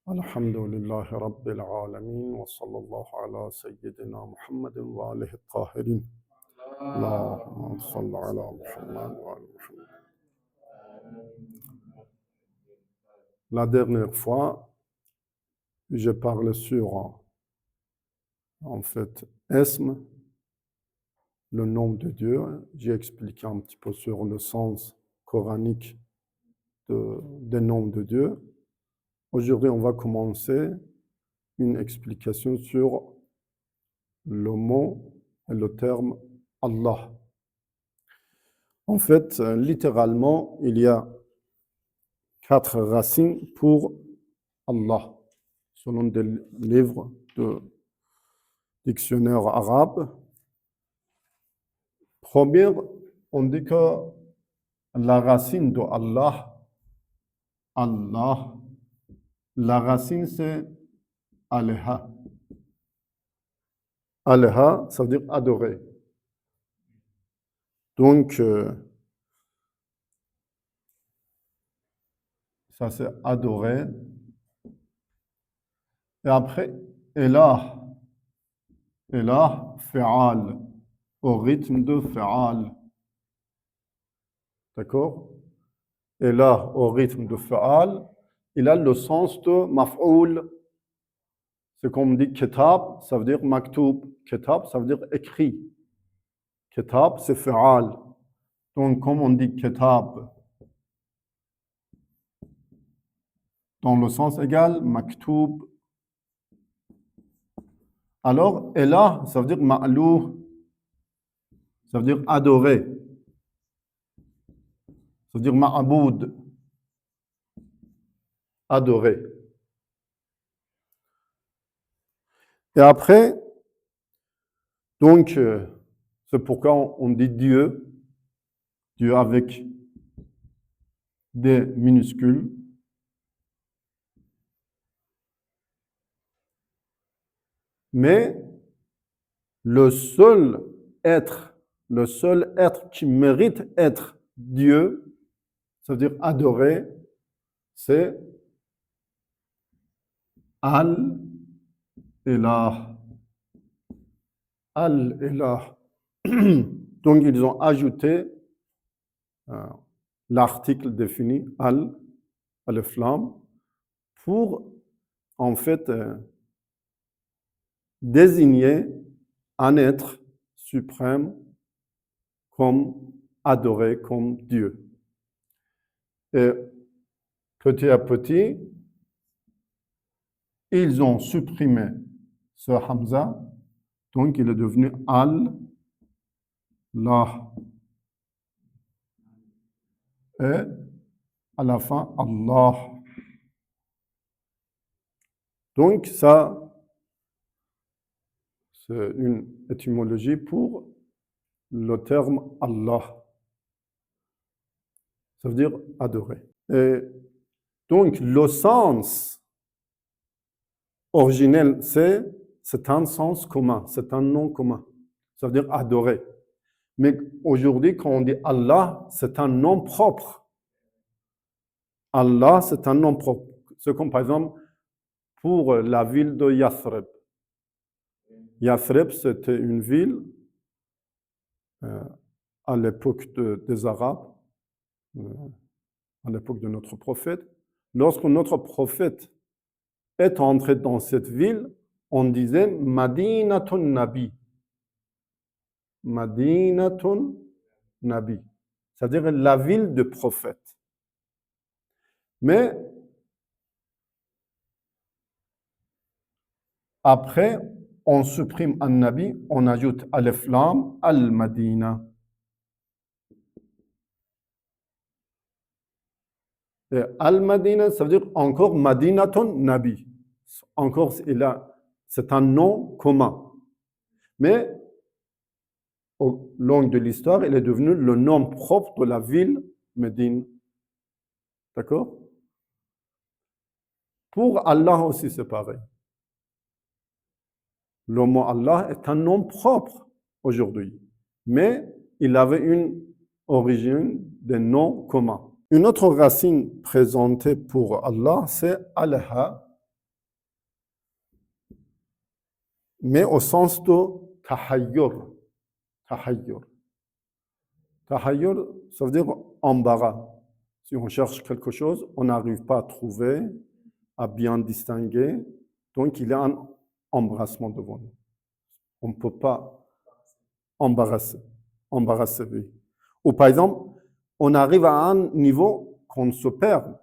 Alhamdulillahi Rabbil Alamin wa sallallahu ala Sayyidina Muhammadin wa alihi tahirin. Allahumma salli ala Muhammad wa ali Muhammad. La dernière fois, j'ai parlé sur, en fait, Esm, le nom de Dieu. J'ai expliqué un petit peu sur le sens coranique des noms de Dieu. Aujourd'hui, on va commencer une explication sur le mot et le terme Allah. En fait, littéralement, il y a 4 racines pour Allah, selon des livres de dictionnaire arabe. Première, on dit que la racine de Allah, la racine c'est Aleha. Aleha, ça veut dire adorer. Donc, ça c'est adorer. Et après, Elah, Fi'al, au rythme de Fi'al. D'accord? Elah, au rythme de Fi'al, il a le sens de Maf'oul. C'est comme on dit Kitab, ça veut dire Maktoub. Kitab, ça veut dire écrit. Kitab, c'est Fi'al. Donc, comme on dit Kitab, dans le sens égal, Maktoub. Alors, Elah, ça veut dire Ma'lou, ça veut dire adorer. Ça veut dire Ma'aboud, adorer. Et après, donc, c'est pourquoi on dit Dieu, Dieu avec des minuscules. Mais le seul être qui mérite être Dieu, ça veut dire adorer, c'est Al-Ilah. Al-Ilah. Donc, ils ont ajouté l'article défini Al-Flam, pour, en fait, désigner un être suprême comme adoré, comme Dieu. Et petit à petit, ils ont supprimé ce Hamza, donc il est devenu Allah. Et à la fin, Allah. Donc ça, c'est une étymologie pour le terme Allah. Ça veut dire adorer. Et donc le sens originel, c'est un sens commun, c'est un nom commun. Ça veut dire adorer. Mais aujourd'hui, quand on dit Allah, c'est un nom propre. Allah, c'est un nom propre. C'est comme par exemple pour la ville de Yathrib. Yathrib, c'était une ville à l'époque des Arabes, à l'époque de notre prophète. Lorsque notre prophète est entré dans cette ville, on disait Madinatun Nabi. Madinatun Nabi. C'est-à-dire la ville de prophète. Mais après, on supprime un Nabi, on ajoute Alif Lam, Al-Madina. Et Al-Madina, ça veut dire encore Madinatun Nabi. Encore, c'est un nom commun. Mais au long de l'histoire, il est devenu le nom propre de la ville Médine. D'accord? Pour Allah aussi, c'est pareil. Le mot Allah est un nom propre aujourd'hui, mais il avait une origine des noms communs. Une autre racine présentée pour Allah, c'est Alaha. mais au sens de tahayyur. Tahayyur. Tahayyur, ça veut dire embarras. Si on cherche quelque chose, on n'arrive pas à trouver, à bien distinguer, donc il y a un embarrassement devant nous. On ne peut pas embarrasser, oui. Ou par exemple, on arrive à un niveau qu'on se perd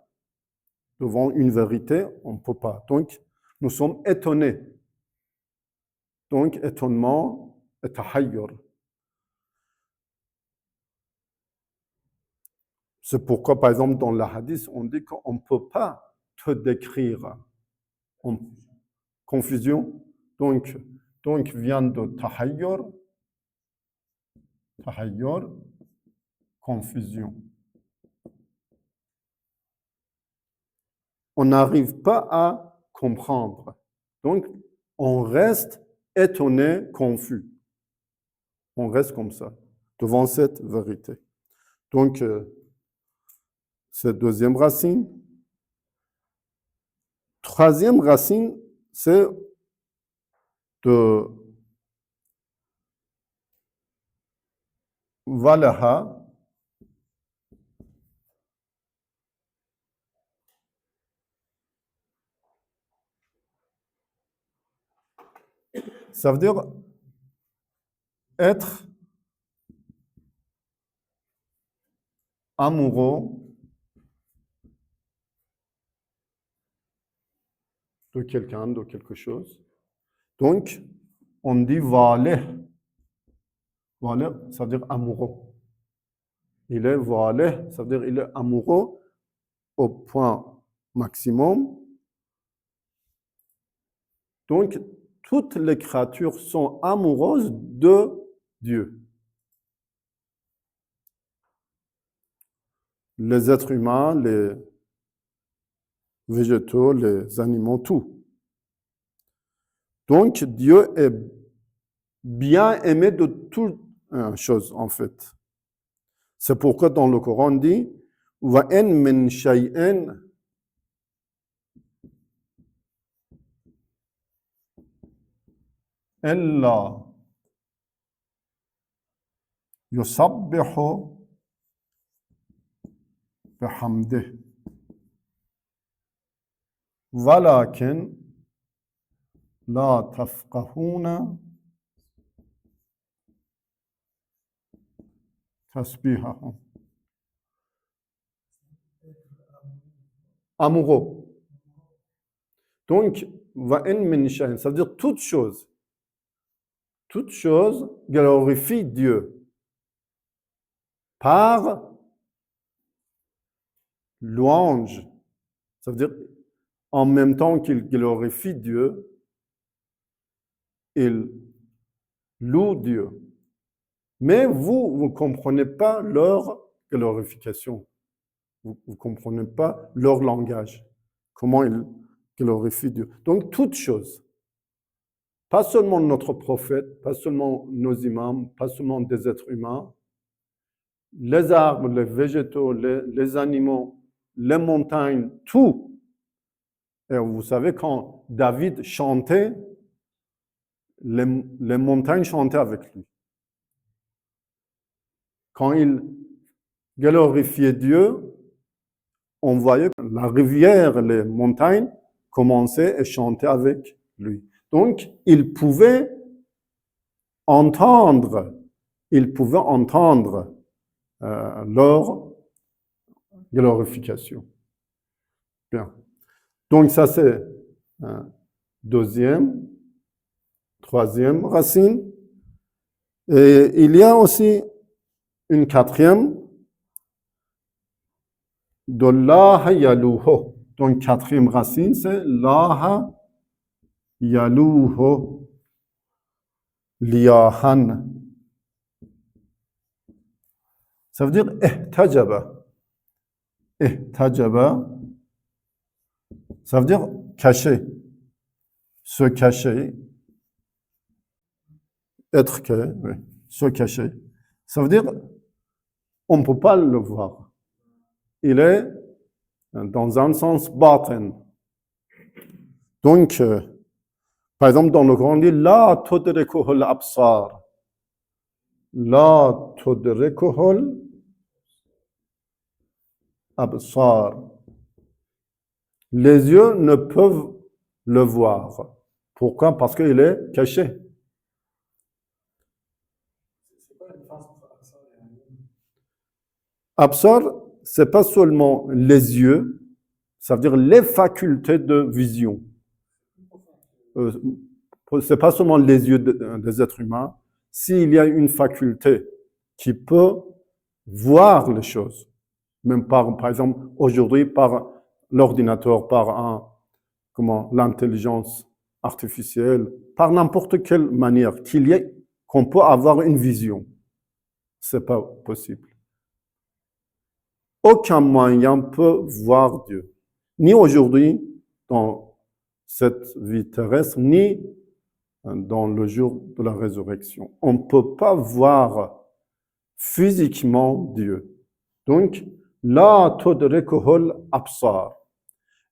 devant une vérité, on ne peut pas. Donc, nous sommes étonnés. Donc, étonnement et tahayyur. C'est pourquoi, par exemple, dans le hadith, on dit qu'on ne peut pas te décrire en confusion. Donc vient de tahayyur, confusion. On n'arrive pas à comprendre. Donc, on reste étonné, confus. On reste comme ça, devant cette vérité. Donc, c'est deuxième racine. Troisième racine, c'est de valaha, ça veut dire être amoureux de quelqu'un, de quelque chose. Donc, on dit valeh. Valeh, ça veut dire amoureux. Il est valeh, ça veut dire il est amoureux au point maximum. Donc, toutes les créatures sont amoureuses de Dieu. Les êtres humains, les végétaux, les animaux, tout. Donc, Dieu est bien aimé de toutes choses, en fait. C'est pourquoi dans le Coran, on dit « Wa en min shay'in » إلا يسبح بحمده ولكن لا تفقهون تسبيحهم. Amoureux. Donc, وَإِن مِّن شَيْءٍ, ça veut dire toute chose. Toute chose glorifie Dieu par louange. Ça veut dire, en même temps qu'il glorifie Dieu, il loue Dieu. Mais vous ne comprenez pas leur glorification. Vous ne comprenez pas leur langage. Comment ils glorifient Dieu. Donc, toute chose. Pas seulement notre prophète, pas seulement nos imams, pas seulement des êtres humains, les arbres, les végétaux, les animaux, les montagnes, tout. Et vous savez, quand David chantait, les montagnes chantaient avec lui. Quand il glorifiait Dieu, on voyait que la rivière, les montagnes commençaient et chantaient avec lui. Donc, il pouvait entendre leur glorification. Bien. Donc, ça, c'est deuxième, troisième racine. Et il y a aussi une quatrième, de laha yaluho. Donc, quatrième racine, c'est laha yaluho liyahan. Ça veut dire ihtajaba. Ihtajaba, ça veut dire cacher, se cacher, être caché, oui, se cacher. Ça veut dire on ne peut pas le voir. Il est dans un sens batin. Donc, Par exemple, dans le Coran, on dit La tudrikuhul absar. La tudrikuhul absar. Les yeux ne peuvent le voir. Pourquoi? Parce qu'il est caché. Absar, c'est pas seulement les yeux, ça veut dire les facultés de vision. C'est pas seulement les yeux des êtres humains. S'il y a une faculté qui peut voir les choses, même par exemple, aujourd'hui, par l'ordinateur, par l'intelligence artificielle, par n'importe quelle manière, qu'on peut avoir une vision. C'est pas possible. Aucun moyen peut voir Dieu. Ni aujourd'hui, dans cette vie terrestre, ni dans le jour de la résurrection. On ne peut pas voir physiquement Dieu. Donc, la tudrikuhul absar.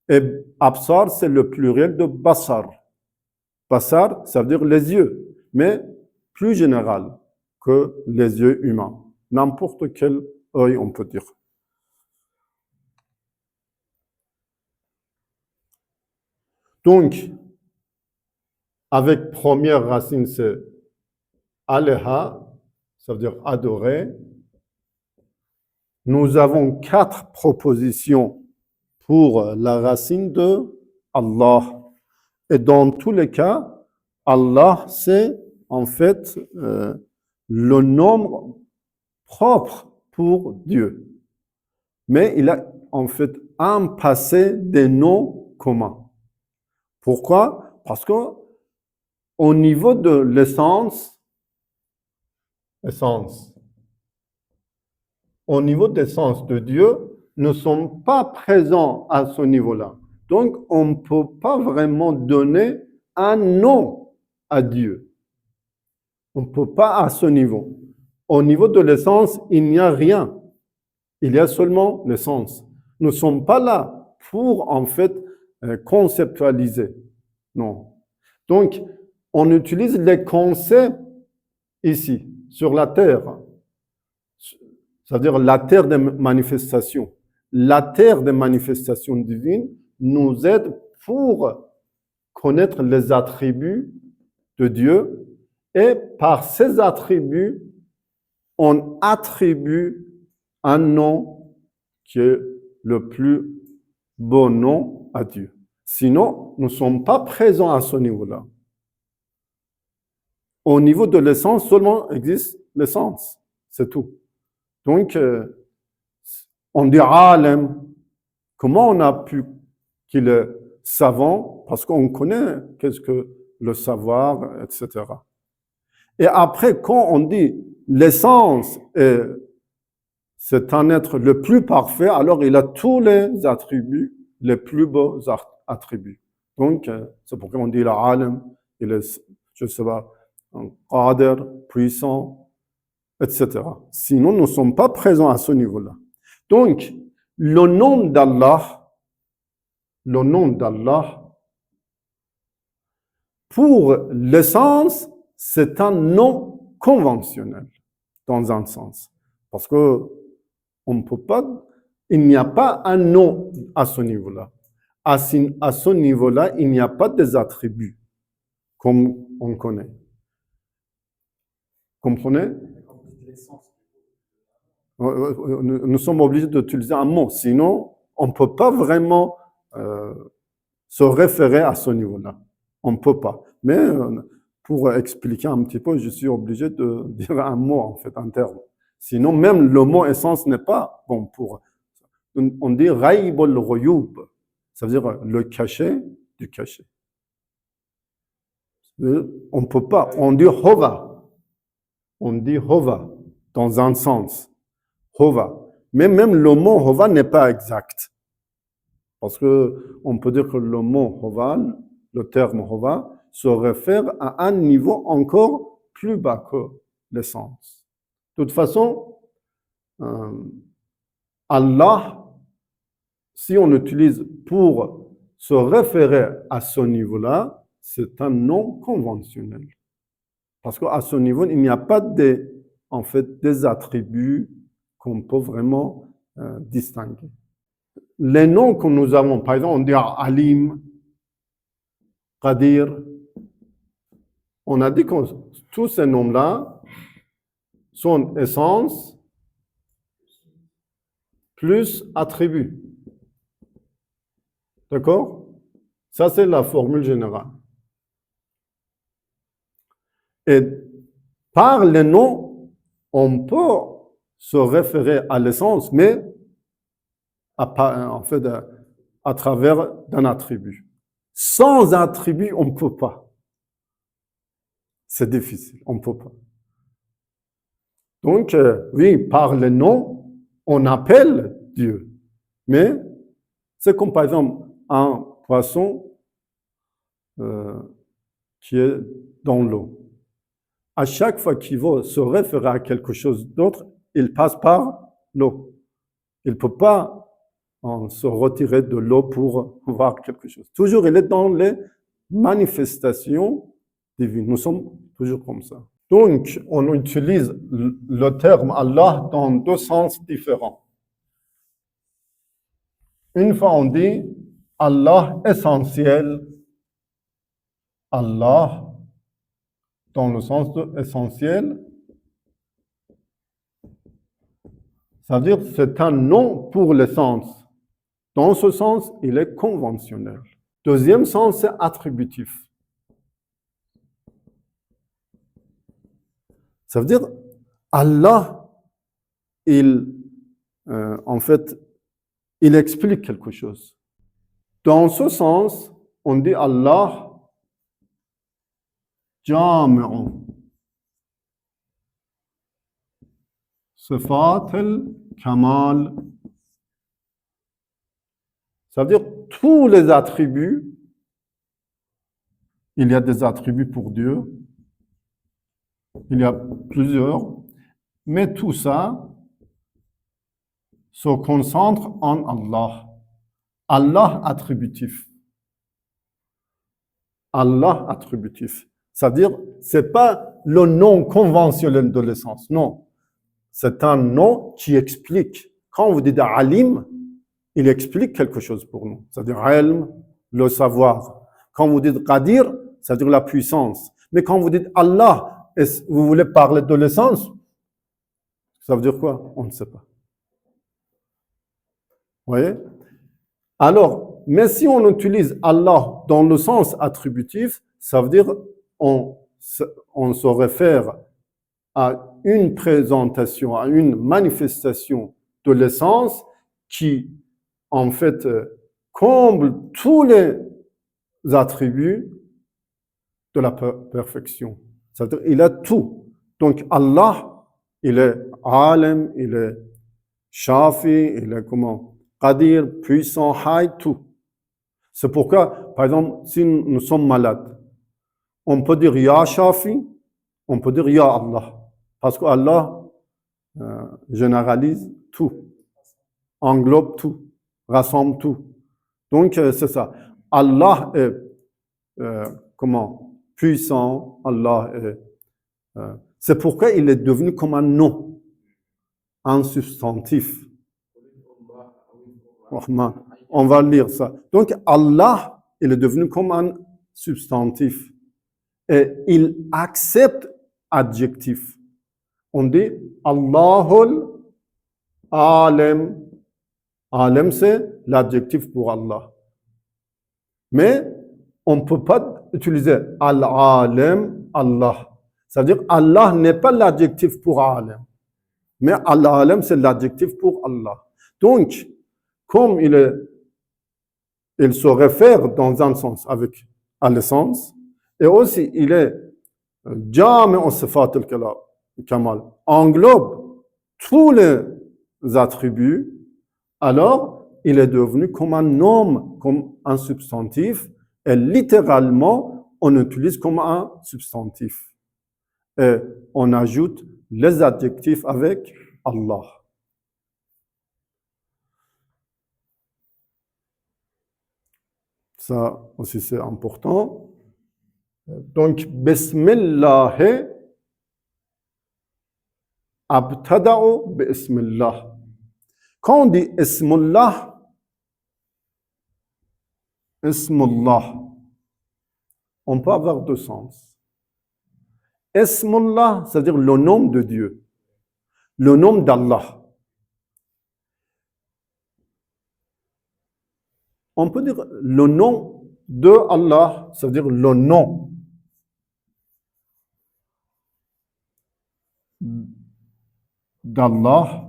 Et absar, c'est le pluriel de basar. Basar, ça veut dire les yeux, mais plus général que les yeux humains. N'importe quel œil, on peut dire. Donc, avec première racine, c'est Aleha, ça veut dire adorer. Nous avons 4 propositions pour la racine de Allah. Et dans tous les cas, Allah, c'est en fait le nom propre pour Dieu. Mais il a en fait un passé des noms communs. Pourquoi? Parce que au niveau de l'essence, au niveau d'essence de Dieu, ne sont pas présents à ce niveau-là. Donc, on ne peut pas vraiment donner un nom à Dieu. On ne peut pas à ce niveau. Au niveau de l'essence, il n'y a rien. Il y a seulement l'essence. Nous ne sommes pas là pour, en fait, conceptualiser. Non. Donc, on utilise les concepts ici, sur la terre. C'est-à-dire la terre des manifestations. La terre des manifestations divines nous aide pour connaître les attributs de Dieu et par ces attributs, on attribue un nom qui est le plus beau nom à Dieu. Sinon, nous ne sommes pas présents à ce niveau-là. Au niveau de l'essence, seulement existe l'essence. C'est tout. Donc, on dit alim. Comment on a pu qu'il est savant? Parce qu'on connaît qu'est-ce que le savoir, etc. Et après, quand on dit l'essence, c'est un être le plus parfait, alors il a tous les attributs, les plus beaux attributs. Donc, c'est pourquoi on dit l'alim, il est, je sais pas, qadir, puissant, etc. Sinon, nous ne sommes pas présents à ce niveau-là. Donc, le nom d'Allah, pour l'essence, c'est un nom conventionnel, dans un sens. Parce que on ne peut pas, il n'y a pas un nom à ce niveau-là. À ce niveau-là, il n'y a pas des attributs, comme on connaît. Comprenez? Nous sommes obligés d'utiliser un mot, sinon on ne peut pas vraiment se référer à ce niveau-là. On ne peut pas. Mais pour expliquer un petit peu, je suis obligé de dire un mot, en fait, un terme. Sinon, même le mot essence n'est pas bon pour... On dit raïbul ghuyub, ça veut dire le cachet du cachet. On ne peut pas. On dit hova. On dit hova dans un sens. Hova. Mais même le mot hova n'est pas exact. Parce qu'on peut dire que le mot hova, le terme hova, se réfère à un niveau encore plus bas que l'essence. De toute façon, Allah, si on utilise pour se référer à ce niveau-là, c'est un nom conventionnel. Parce qu'à ce niveau, il n'y a pas des attributs qu'on peut vraiment distinguer. Les noms que nous avons, par exemple, on dit Alim, Qadir. On a dit que tous ces noms-là sont essence plus attribut. D'accord? Ça, c'est la formule générale. Et par les noms, on peut se référer à l'essence, mais à travers d'un attribut. Sans attribut, on ne peut pas. C'est difficile, on ne peut pas. Donc, oui, par les noms, on appelle Dieu. Mais c'est comme par exemple un poisson qui est dans l'eau. À chaque fois qu'il veut se référer à quelque chose d'autre, il passe par l'eau. Il ne peut pas se retirer de l'eau pour voir quelque chose. Toujours, il est dans les manifestations divines. Nous sommes toujours comme ça. Donc, on utilise le terme Allah dans deux sens différents. Une fois, on dit Allah essentiel, Allah dans le sens de essentiel, ça veut dire que c'est un nom pour l'essence. Dans ce sens, il est conventionnel. Deuxième sens, c'est attributif. Ça veut dire Allah, il explique quelque chose. Dans ce sens, on dit Allah Jami'un. Sifat al-Kamal. Ça veut dire tous les attributs, il y a des attributs pour Dieu, il y a plusieurs, mais tout ça se concentre en Allah. Allah attributif. Allah attributif. C'est-à-dire, ce n'est pas le nom conventionnel de l'essence, non. C'est un nom qui explique. Quand vous dites Alim, il explique quelque chose pour nous. C'est-à-dire Ilm, le savoir. Quand vous dites Qadir, c'est-à-dire la puissance. Mais quand vous dites Allah, vous voulez parler de l'essence, ça veut dire quoi? On ne sait pas. Vous voyez? Alors, mais si on utilise Allah dans le sens attributif, ça veut dire on se réfère à une présentation, à une manifestation de l'essence qui, en fait, comble tous les attributs de la perfection. C'est-à-dire, il a tout. Donc, Allah, il est Alim, il est Shafi, il est comment? Qadir, puissant, Hay, tout. C'est pourquoi, par exemple, si nous sommes malades, on peut dire Ya Shafi, on peut dire Ya Allah. Parce qu'Allah généralise tout, englobe tout, rassemble tout. Donc, c'est ça. Allah est, puissant, Allah est... c'est pourquoi il est devenu comme un nom, un substantif. On va lire ça. Donc, Allah, il est devenu comme un substantif. Et il accepte adjectif. On dit Allahul Alem. Alem, c'est l'adjectif pour Allah. Mais on ne peut pas utiliser Al-Alem, Allah. C'est-à-dire Allah n'est pas l'adjectif pour Alem. Mais Al-Alem, c'est l'adjectif pour Allah. Donc, comme il se réfère dans un sens à l'essence, et aussi il est Jami' al-Sifat al-Kamal, englobe tous les attributs, alors il est devenu comme un nom, comme un substantif, et littéralement, on utilise comme un substantif. Et on ajoute les adjectifs avec Allah. Ça aussi, c'est important. Donc, Bismillah, abtada'u bismillah. Quand on dit Ismullah, on peut avoir deux sens. Ismullah, c'est-à-dire le nom de Dieu, le nom d'Allah. On peut dire le nom de Allah, c'est-à-dire le nom d'Allah.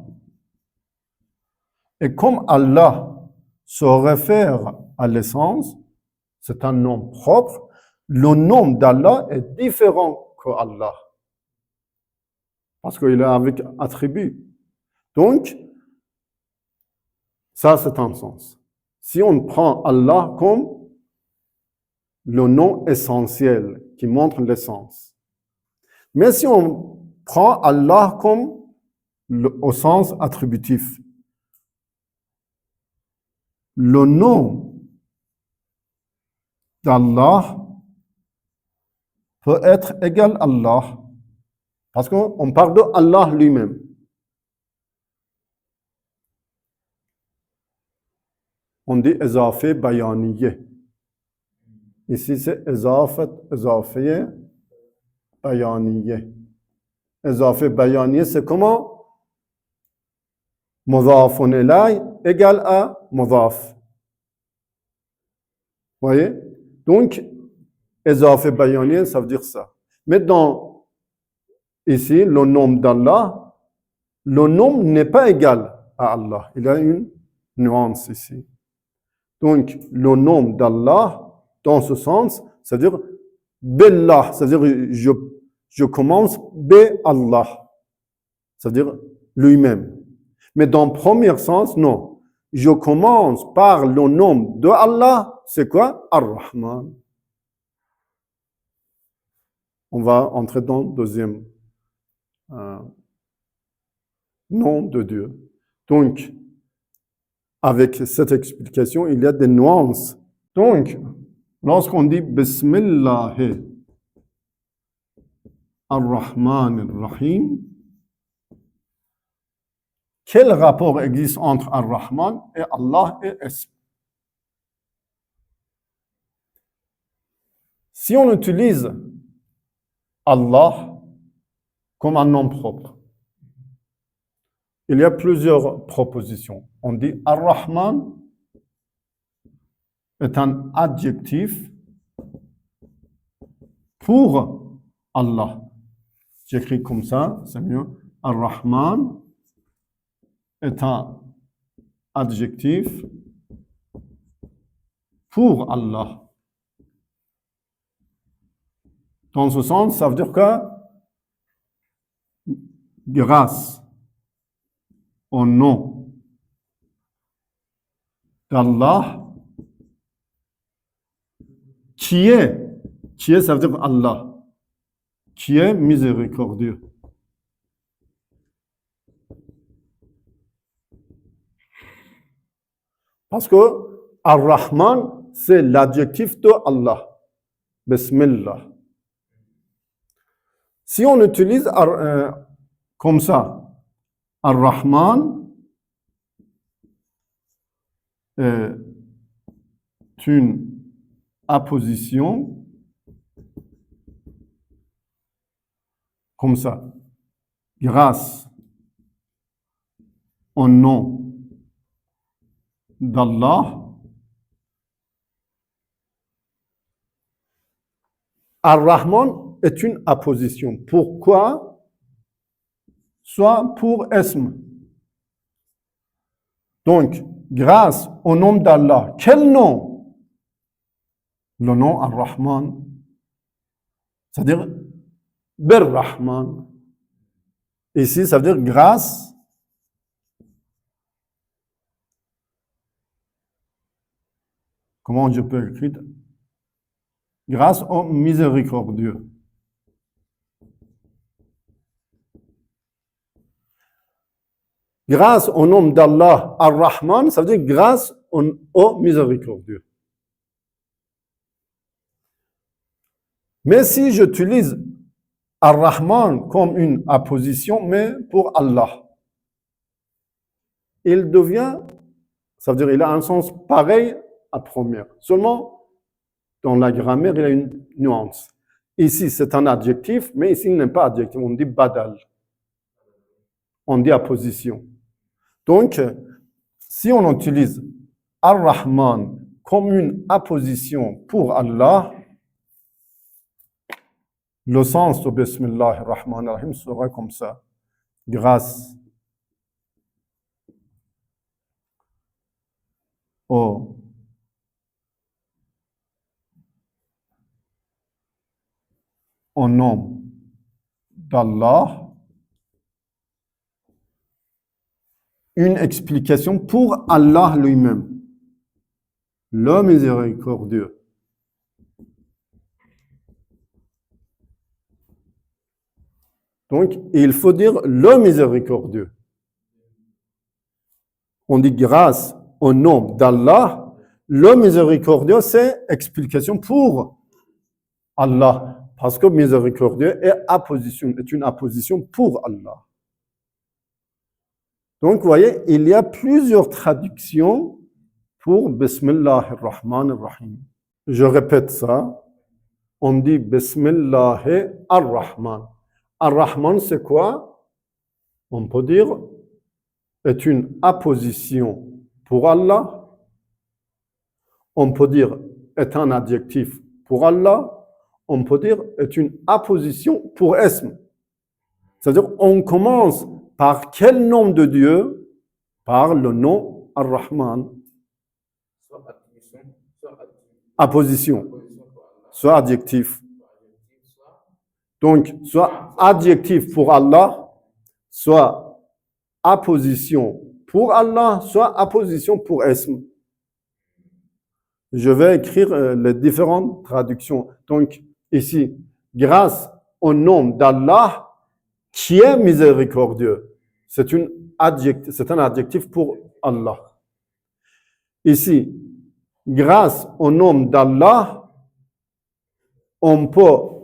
Et comme Allah se réfère à l'essence, c'est un nom propre, le nom d'Allah est différent que Allah. Parce qu'il est avec attribut. Donc, ça c'est un sens. Si on prend Allah comme le nom essentiel qui montre l'essence. Mais si on prend Allah comme au sens attributif, le nom d'Allah peut être égal à Allah, parce qu'on parle de Allah lui-même. On dit Ezafe Bayaniye. Ici c'est Ezafet, Ezafiye, Bayaniye. Ezafe Bayaniye, c'est comment? Mudafun ilay égale à mudaf. Vous voyez? Donc, Ezafe Bayaniye, ça veut dire ça. Mais ici, le nom d'Allah, le nom n'est pas égal à Allah. Il y a une nuance ici. Donc, le nom d'Allah, dans ce sens, c'est-à-dire Billah, c'est-à-dire je commence B-Allah, c'est-à-dire lui-même. Mais dans le premier sens, non. Je commence par le nom de Allah, c'est quoi? Ar-Rahman. On va entrer dans le deuxième nom de Dieu. Donc, avec cette explication, il y a des nuances. Donc, lorsqu'on dit Bismillah ar-Rahman ar-Rahim, quel rapport existe entre Ar-Rahman et Allah et Ism? Si on utilise Allah comme un nom propre, il y a plusieurs propositions. On dit Ar-Rahman est un adjectif pour Allah. J'écris comme ça, c'est mieux. Ar-Rahman est un adjectif pour Allah. Dans ce sens, ça veut dire que grâce au nom d'Allah, qui est, ça veut dire Allah, qui est miséricordieux. Parce que Ar-Rahman, c'est l'adjectif de Allah. Bismillah. Si on utilise comme ça, Ar-Rahman est une apposition comme ça, grâce au nom d'Allah, Ar-Rahman est une apposition. Pourquoi? Soit pour Ism. Donc, grâce au nom d'Allah. Quel nom? Le nom Ar-Rahman. C'est-à-dire Bir-Rahman. Ici, ça veut dire grâce. Comment je peux écrire? Grâce au miséricordieux. Grâce au nom d'Allah, Ar-Rahman, ça veut dire grâce au miséricordieux. Mais si j'utilise Ar-Rahman comme une apposition, mais pour Allah, il devient, ça veut dire il a un sens pareil à première. Seulement, dans la grammaire, il y a une nuance. Ici, c'est un adjectif, mais ici, il n'est pas adjectif. On dit badal. On dit apposition. Donc, si on utilise Ar-Rahman comme une apposition pour Allah, le sens de Bismillah ar-Rahman ar-Rahim sera comme ça. Grâce au nom d'Allah, une explication pour Allah lui-même, le miséricordieux. Donc, il faut dire le miséricordieux. On dit grâce au nom d'Allah, le miséricordieux, c'est explication pour Allah. Parce que miséricordieux est une apposition pour Allah. Donc, vous voyez, il y a plusieurs traductions pour Bismillah ar-Rahman ar-Rahim. Je répète ça. On dit Bismillah ar-Rahman. Ar-Rahman, c'est quoi? On peut dire est une apposition pour Allah. On peut dire est un adjectif pour Allah. On peut dire est une apposition pour Ism. C'est-à-dire, on commence par quel nom de Dieu? Par le nom Ar-Rahman. Apposition, soit adjectif. Donc, soit adjectif pour Allah, soit apposition pour Allah, soit apposition pour Ism. Je vais écrire les différentes traductions. Donc, ici, grâce au nom d'Allah, qui est miséricordieux. C'est un adjectif pour Allah. Ici, grâce au nom d'Allah, on peut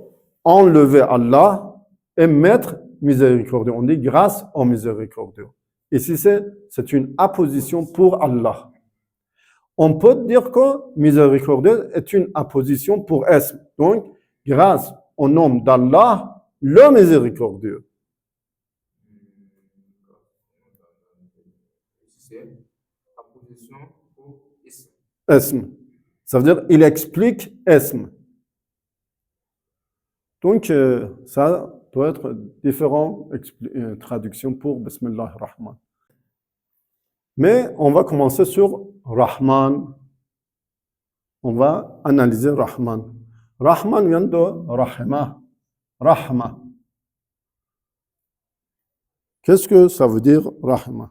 enlever Allah et mettre miséricordieux. On dit grâce au miséricordieux. Ici, c'est une apposition pour Allah. On peut dire que miséricordieux est une apposition pour Ism. Donc, grâce au nom d'Allah, le miséricordieux. Apposition pour Ism. Ism. Ça veut dire, il explique Ism. Donc, ça doit être différentes traductions pour Bismillah ar-Rahman. Mais on va commencer sur Rahman. On va analyser Rahman. Rahman vient de Rahma. Rahma. Qu'est-ce que ça veut dire Rahma?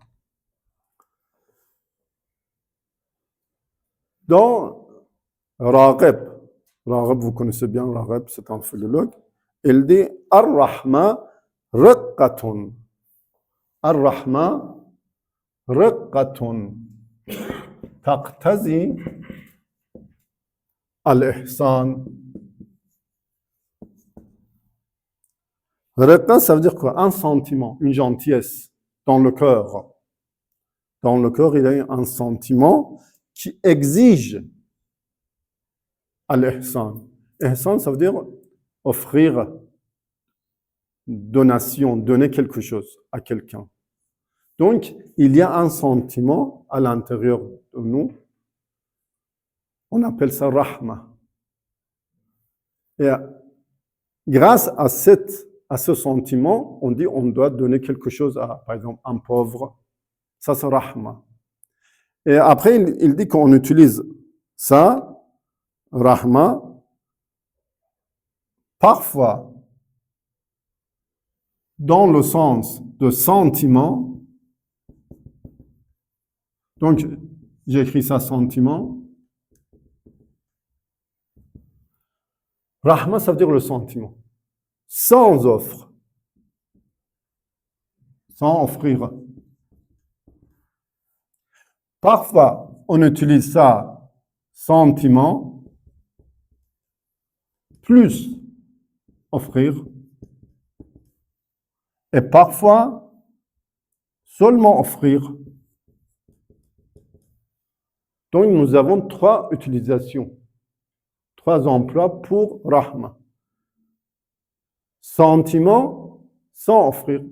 Dans Raghib, vous connaissez bien Raghib, c'est un philologue, il dit Ar-Rahma riqqatun. Ar-Rahma riqqatun taqtazi al-ihsan. Riqqa, ça veut dire quoi? Un sentiment, une gentillesse dans le cœur. Dans le cœur, il y a un sentiment qui exige al-ihsan. Ihsan, ça veut dire offrir, donation, donner quelque chose à quelqu'un. Donc, il y a un sentiment à l'intérieur de nous. On appelle ça rahma. Et grâce à ce sentiment, on dit on doit donner quelque chose à, par exemple, un pauvre. Ça, c'est rahma. Et après, il dit qu'on utilise ça, rahma, parfois dans le sens de sentiment. Donc, j'écris ça, sentiment. Rahma, ça veut dire le sentiment. Sans offre. Sans offrir. Parfois, on utilise ça, sentiment, plus offrir, et parfois seulement offrir. Donc nous avons 3 utilisations, 3 emplois pour rahma. Sentiment sans offrir.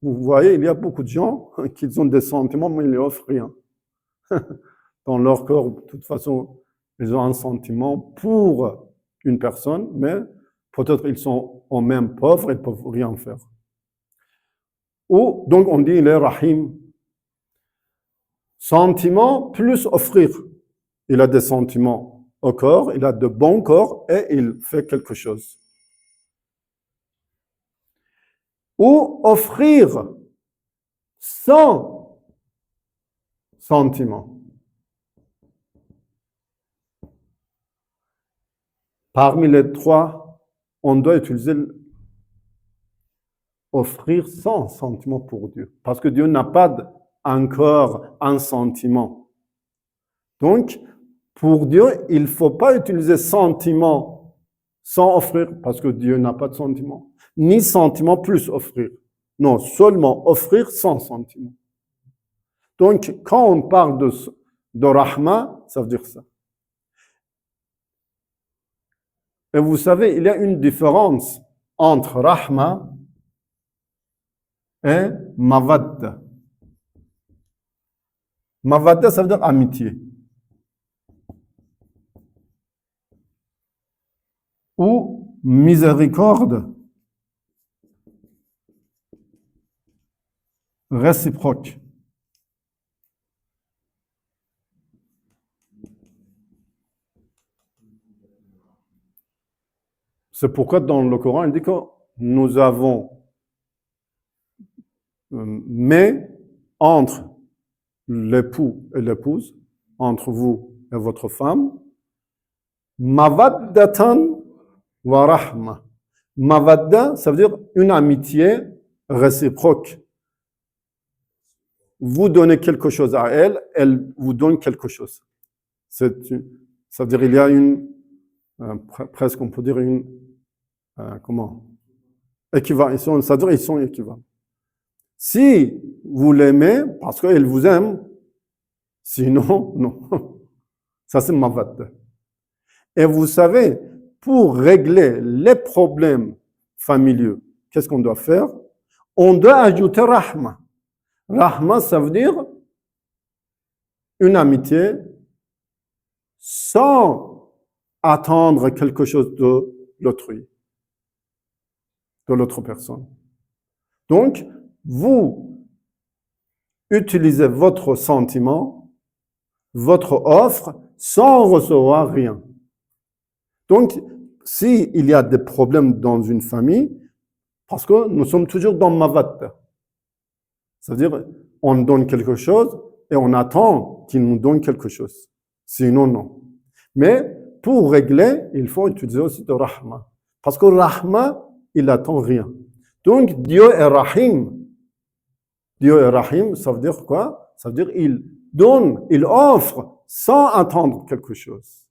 Vous voyez, il y a beaucoup de gens qui ont des sentiments, mais ils ne offrent rien. Dans leur corps, de toute façon, ils ont un sentiment pour une personne, mais peut-être ils sont eux-mêmes pauvres, ils ne peuvent rien faire. Ou, donc on dit, il est rahim. Sentiment plus offrir. Il a des sentiments au corps, il a de bons corps et il fait quelque chose. Ou offrir sans sentiment. Parmi les 3, on doit utiliser offrir sans sentiment pour Dieu. Parce que Dieu n'a pas encore un sentiment. Donc, pour Dieu, il ne faut pas utiliser sentiment sans offrir, parce que Dieu n'a pas de sentiment. Ni sentiment plus offrir. Non, seulement offrir sans sentiment. Donc, quand on parle de rahma, ça veut dire ça. Et vous savez, il y a une différence entre rahma et mawadda. Mawadda, ça veut dire amitié. Ou miséricorde réciproque. C'est pourquoi dans le Coran, il dit que nous avons mais entre l'époux et l'épouse, entre vous et votre femme, mawaddatan wa rahma. Mawadda, ça veut dire une amitié réciproque. Vous donnez quelque chose à elle, elle vous donne quelque chose. Ça veut dire il y a presque on peut dire une, équivalent. Ça veut dire ils sont équivalents. Si vous l'aimez, parce qu'elle vous aime, sinon, non. Ça, c'est mawadda. Et vous savez, pour régler les problèmes familiaux, qu'est-ce qu'on doit faire? On doit ajouter rahma. Rahma, ça veut dire une amitié sans attendre quelque chose de l'autrui, de l'autre personne. Donc, vous utilisez votre sentiment, votre offre, sans recevoir rien. Donc, s'il y a des problèmes dans une famille, parce que nous sommes toujours dans mawadda, c'est-à-dire on donne quelque chose et on attend qu'il nous donne quelque chose. Sinon, non. Mais pour régler, il faut utiliser aussi le rahma. Parce que rahma, il n'attend rien. Donc, Dieu est rahim. Dieu est rahim, ça veut dire quoi? Ça veut dire il donne, il offre sans attendre quelque chose.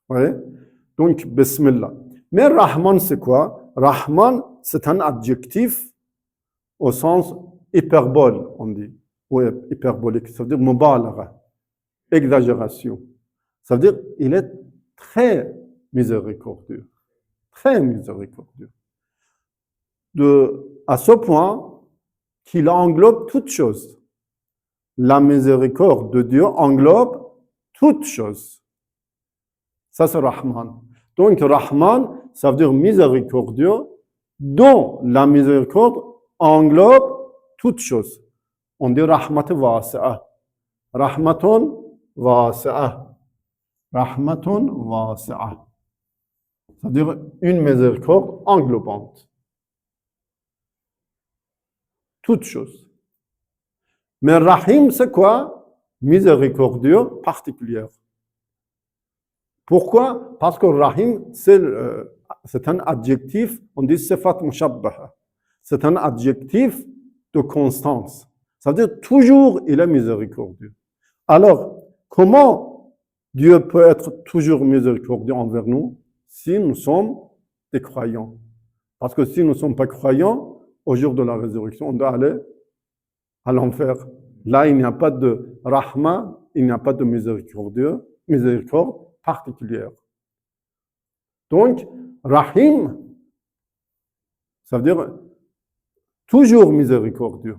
Vous voyez? Donc, bismillah. Mais Rahman, c'est quoi? Rahman, c'est un adjectif au sens hyperbole, on dit. Ou hyperbolique. Ça veut dire mubalagha, exagération. Ça veut dire il est très miséricordieux. Très miséricordieux. À ce point qu'il englobe toutes choses. La miséricorde de Dieu englobe toutes choses. Ça, c'est Rahman. Donc, Rahman, ça veut dire miséricordieux, dont la miséricorde englobe toutes choses. On dit Rahmat wasi'ah. Rahmatun wasi'ah. Rahmatun wasi'ah. Ça veut dire une miséricorde englobante. Toutes choses. Mais Rahim, c'est quoi? Miséricordieux particulière. Pourquoi? Parce que Rahim, c'est un adjectif, on dit sifat mushabbaha. C'est un adjectif de constance. Ça veut dire toujours il est miséricordieux. Alors, comment Dieu peut être toujours miséricordieux envers nous si nous sommes des croyants. Parce que si nous ne sommes pas croyants, au jour de la résurrection, on doit aller à l'enfer. Là, il n'y a pas de rahma, il n'y a pas de miséricorde particulière. Donc, rahim, ça veut dire toujours miséricordieux.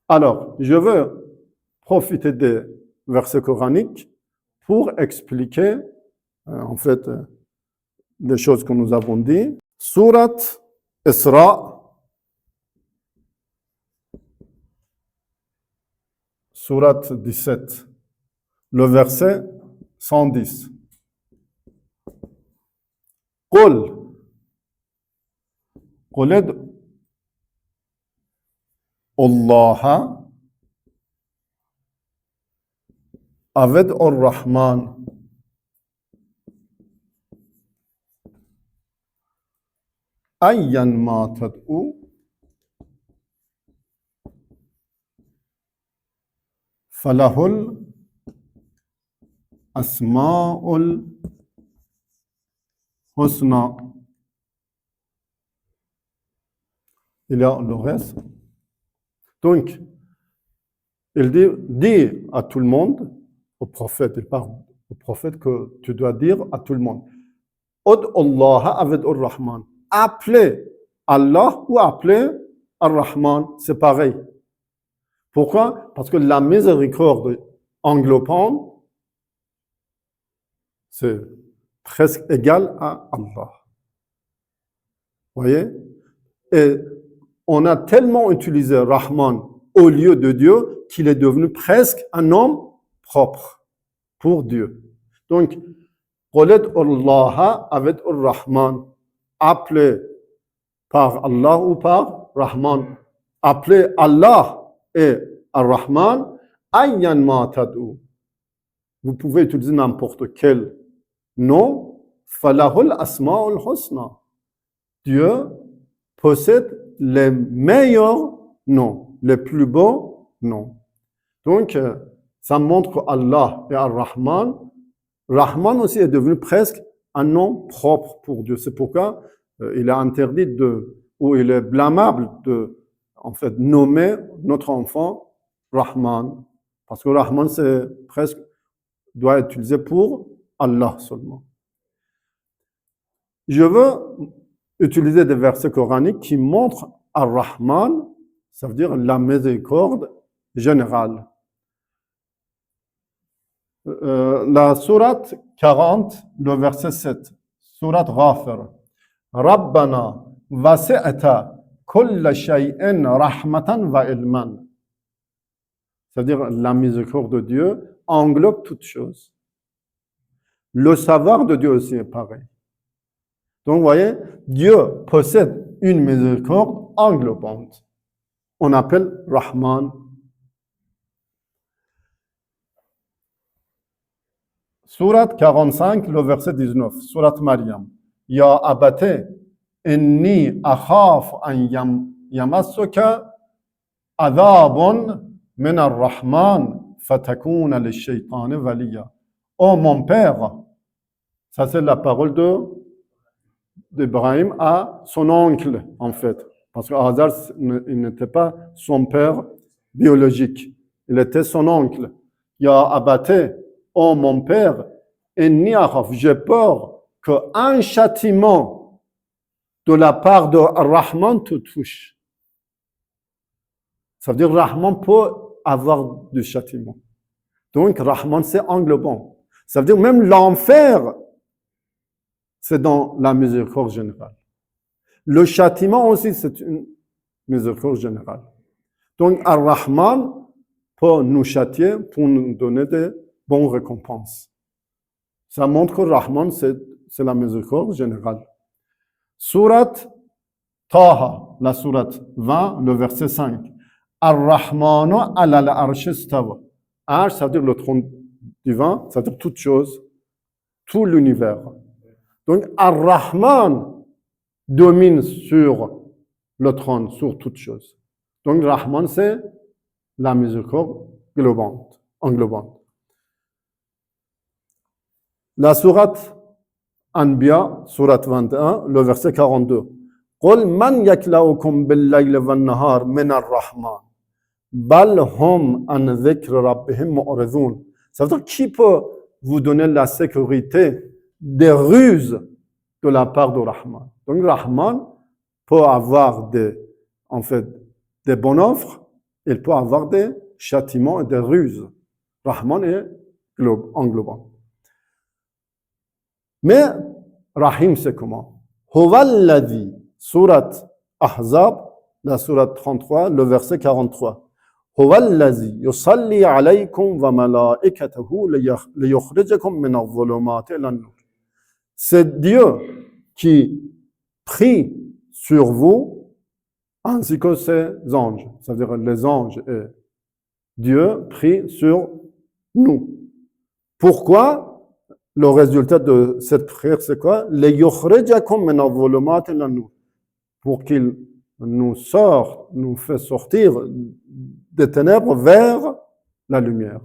Alors, je veux profiter des versets coraniques pour expliquer, en fait, les choses que nous avons dit. Surat Isra, Surat 17, le verset 110. قل الله أود الرحمن أيا ما تدعو فله الأسماء الحسنى. Il y a le reste. Donc, il dit à tout le monde, au prophète, il parle au prophète que tu dois dire à tout le monde, Od Allah avec Ar-Rahman. Appelez Allah ou appelez Ar-Rahman, c'est pareil. Pourquoi? Parce que la miséricorde englobante, c'est presque égal à Allah. Vous voyez? Et on a tellement utilisé Rahman au lieu de Dieu qu'il est devenu presque un nom propre pour Dieu. Donc, Qolet Allah avec Ar-Rahman, appelé par Allah ou par Rahman. Appelé Allah et Ar-Rahman, ayyan ma tad'u. Vous pouvez utiliser n'importe quel nom. Falahul asma'ul husna. Dieu possède les meilleurs noms, les plus beaux noms. Donc, ça montre qu'Allah et Ar-Rahman, Rahman aussi est devenu presque un nom propre pour Dieu. C'est pourquoi il est interdit ou il est blâmable de, en fait, nommer notre enfant Rahman. Parce que Rahman, c'est presque, doit être utilisé pour Allah seulement. Je veux utiliser des versets coraniques qui montrent Ar-Rahman, ça veut dire la miséricorde générale. La sourate 40, le verset 7, sourate Ghafir. Rabbana wasi'ta kulla shay'in rahmatan wa ilman. C'est-à-dire la miséricorde de Dieu englobe toutes choses. Le savoir de Dieu aussi est pareil. Donc, vous voyez, Dieu possède une miséricorde englobante. On appelle Rahman. Sourate 45, le verset 19, Sourate Maryam. Ya abate, inni akhaf an yamassuka adhabun min ar-Rahman fatakuna lish-shaytani waliya. Oh mon père, ça c'est la parole d'Ibrahim à son oncle, en fait. Parce que Hazar, il n'était pas son père biologique. Il était son oncle. Ya abate, oh mon père, j'ai peur qu'un châtiment de la part de Rahman te touche. Ça veut dire Rahman peut avoir du châtiment. Donc Rahman, c'est englobant. Ça veut dire même l'enfer, c'est dans la miséricorde générale. Le châtiment aussi, c'est une miséricorde générale. Donc Ar-Rahman peut nous châtier pour nous donner des bonnes récompenses. Ça montre que Rahman, c'est la miséricorde générale. Sourate Taha, la sourate 20, le verset 5. Ar-Rahmanu ala al-arsh istawa. Arsh, ça veut dire le trône divin, ça veut dire toute chose, tout l'univers. Donc, Ar-Rahman domine sur le trône, sur toute chose. Donc, Rahman, c'est la miséricorde englobante. La sourate Anbiya, surat 21, le verset 42. قل من يكلؤكم بالليل والنهار من الرحمن بل هم عن ذكر ربهم معرضون. Ça veut dire qui peut vous donner la sécurité des ruses de la part de Rahman. Donc Rahman peut avoir des bonnes offres, il peut avoir des châtiments et des ruses. Rahman est englobant. Mais Rahim, c'est comment? Huvalladhi, surat Ahzab, la surat 33, le verset 43. Huvalladhi yusalli alaykum wa malaikatahu liyukhrijakum min adh-dhulumati ila an-nur. C'est Dieu qui prie sur vous ainsi que ses anges. C'est-à-dire les anges et Dieu prie sur nous. Pourquoi? Le résultat de cette prière, c'est quoi? Pour qu'il nous sorte, nous fait sortir des ténèbres vers la lumière.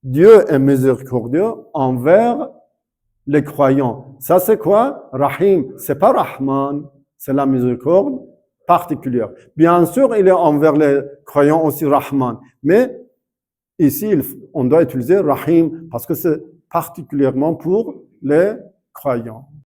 Dieu est miséricordieux envers les croyants. Ça, c'est quoi? Rahim. C'est pas Rahman, c'est la miséricorde particulière. Bien sûr, il est envers les croyants aussi Rahman. Mais ici, on doit utiliser Rahim parce que c'est particulièrement pour les croyants.